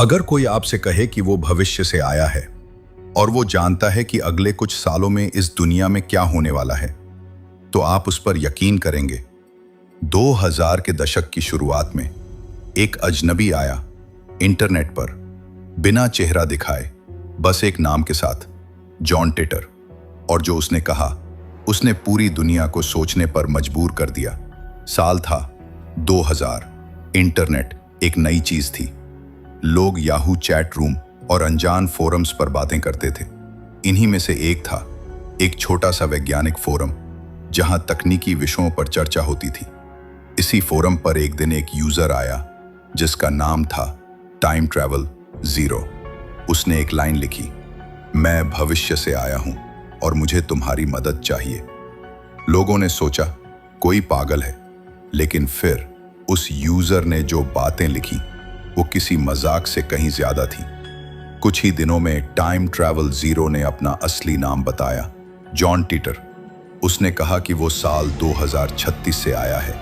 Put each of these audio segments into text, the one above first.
अगर कोई आपसे कहे कि वो भविष्य से आया है और वो जानता है कि अगले कुछ सालों में इस दुनिया में क्या होने वाला है, तो आप उस पर यकीन करेंगे? 2000 के दशक की शुरुआत में एक अजनबी आया इंटरनेट पर, बिना चेहरा दिखाए, बस एक नाम के साथ, जॉन टिटर। और जो उसने कहा, उसने पूरी दुनिया को सोचने पर मजबूर कर दिया। साल था 2000। इंटरनेट एक नई चीज थी। लोग याहू चैट रूम और अनजान फोरम्स पर बातें करते थे। इन्हीं में से एक था एक छोटा सा वैज्ञानिक फोरम, जहां तकनीकी विषयों पर चर्चा होती थी। इसी फोरम पर एक दिन एक यूजर आया जिसका नाम था टाइम ट्रैवल जीरो। उसने एक लाइन लिखी, मैं भविष्य से आया हूं और मुझे तुम्हारी मदद चाहिए। लोगों ने सोचा कोई पागल है, लेकिन फिर उस यूजर ने जो बातें लिखी वो किसी मजाक से कहीं ज्यादा थी। कुछ ही दिनों में टाइम ट्रैवल जीरो ने अपना असली नाम बताया, जॉन टिटर। उसने कहा कि वो साल 2036 से आया है,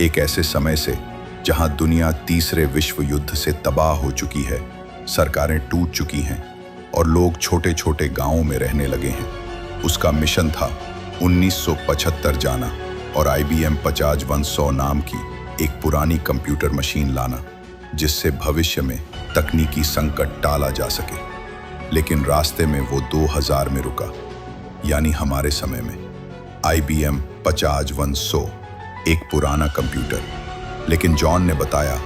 एक ऐसे समय से जहां दुनिया तीसरे विश्व युद्ध से तबाह हो चुकी है, सरकारें टूट चुकी हैं और लोग छोटे छोटे गांवों में रहने लगे हैं। उसका मिशन था 1975 जाना और IBM 50100 नाम की एक पुरानी कंप्यूटर मशीन लाना, जिससे भविष्य में तकनीकी संकट टाला जा सके। लेकिन रास्ते में वो 2000 में रुका, यानी हमारे समय में। IBM 50100 एक पुराना कंप्यूटर, लेकिन जॉन ने बताया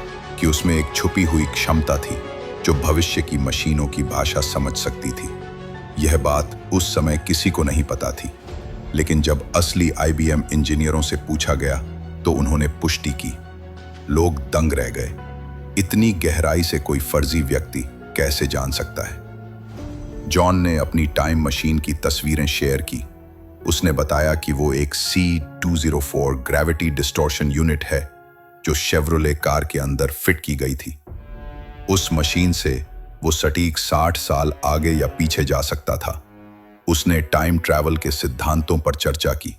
कि उसमें एक छुपी हुई क्षमता थी जो भविष्य की मशीनों की भाषा समझ सकती थी। यह बात उस समय किसी को नहीं पता थी, लेकिन जब असली IBM इंजीनियरों से पूछा गया तो उन्होंने पुष्टि की। लोग दंग रह गए। इतनी गहराई से कोई फर्जी व्यक्ति कैसे जान सकता है? जॉन ने अपनी टाइम मशीन की तस्वीरें शेयर की। उसने बताया कि वो एक C204 ग्रेविटी डिस्टॉर्शन यूनिट है जो शेवरोले कार के अंदर फिट की गई थी। उस मशीन से वो सटीक 60 साल आगे या पीछे जा सकता था। उसने टाइम ट्रैवल के सिद्धांतों पर चर्चा की।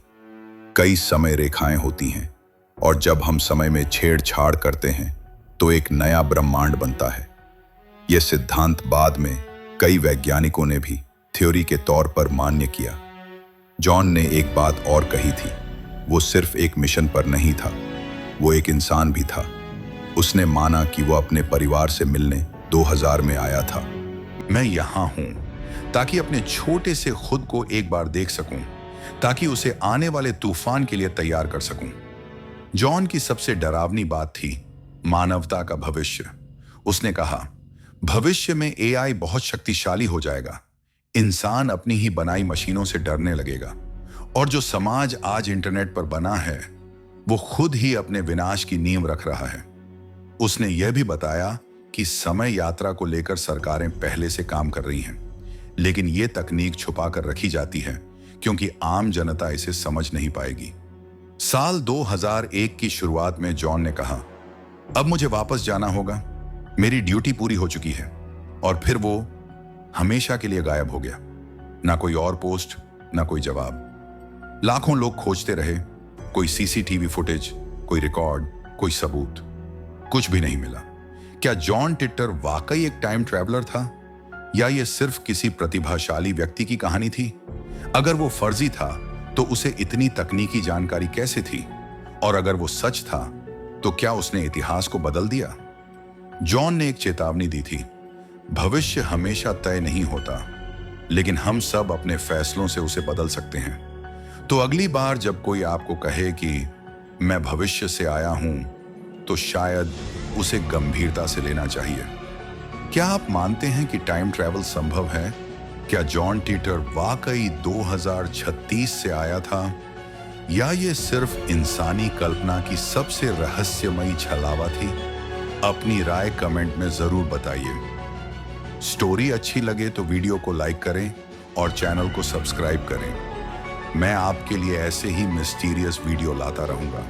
कई समय रेखाएं होती हैं और जब हम समय में छेड़छाड़ करते हैं तो एक नया ब्रह्मांड बनता है। यह सिद्धांत बाद में कई वैज्ञानिकों ने भी थ्योरी के तौर पर मान्य किया। जॉन ने एक बात और कही थी, वो सिर्फ एक मिशन पर नहीं था, वो एक इंसान भी था। उसने माना कि वो अपने परिवार से मिलने 2000 में आया था। मैं यहां हूं ताकि अपने छोटे से खुद को एक बार देख सकूं, ताकि उसे आने वाले तूफान के लिए तैयार कर सकूं। जॉन की सबसे डरावनी बात थी मानवता का भविष्य। उसने कहा, भविष्य में AI बहुत शक्तिशाली हो जाएगा, इंसान अपनी ही बनाई मशीनों से डरने लगेगा और जो समाज आज इंटरनेट पर बना है वो खुद ही अपने विनाश की नींव रख रहा है। उसने यह भी बताया कि समय यात्रा को लेकर सरकारें पहले से काम कर रही हैं, लेकिन यह तकनीक छुपा कर रखी जाती है क्योंकि आम जनता इसे समझ नहीं पाएगी। साल 2001 की शुरुआत में जॉन ने कहा, अब मुझे वापस जाना होगा, मेरी ड्यूटी पूरी हो चुकी है। और फिर वो हमेशा के लिए गायब हो गया। ना कोई और पोस्ट, ना कोई जवाब। लाखों लोग खोजते रहे, कोई CCTV फुटेज, कोई रिकॉर्ड, कोई सबूत, कुछ भी नहीं मिला। क्या जॉन टिटर वाकई एक टाइम ट्रैवलर था या यह सिर्फ किसी प्रतिभाशाली व्यक्ति की कहानी थी? अगर वो फर्जी था तो उसे इतनी तकनीकी जानकारी कैसे थी? और अगर वो सच था तो क्या उसने इतिहास को बदल दिया? जॉन ने एक चेतावनी दी थी, भविष्य हमेशा तय नहीं होता, लेकिन हम सब अपने फैसलों से उसे बदल सकते हैं। तो अगली बार जब कोई आपको कहे कि मैं भविष्य से आया हूं, तो शायद उसे गंभीरता से लेना चाहिए। क्या आप मानते हैं कि टाइम ट्रैवल संभव है? क्या जॉन टिटर वाकई 2036 से आया था या ये सिर्फ इंसानी कल्पना की सबसे रहस्यमयी छलावा थी? अपनी राय कमेंट में जरूर बताइए। स्टोरी अच्छी लगे तो वीडियो को लाइक करें और चैनल को सब्सक्राइब करें। मैं आपके लिए ऐसे ही मिस्टीरियस वीडियो लाता रहूंगा।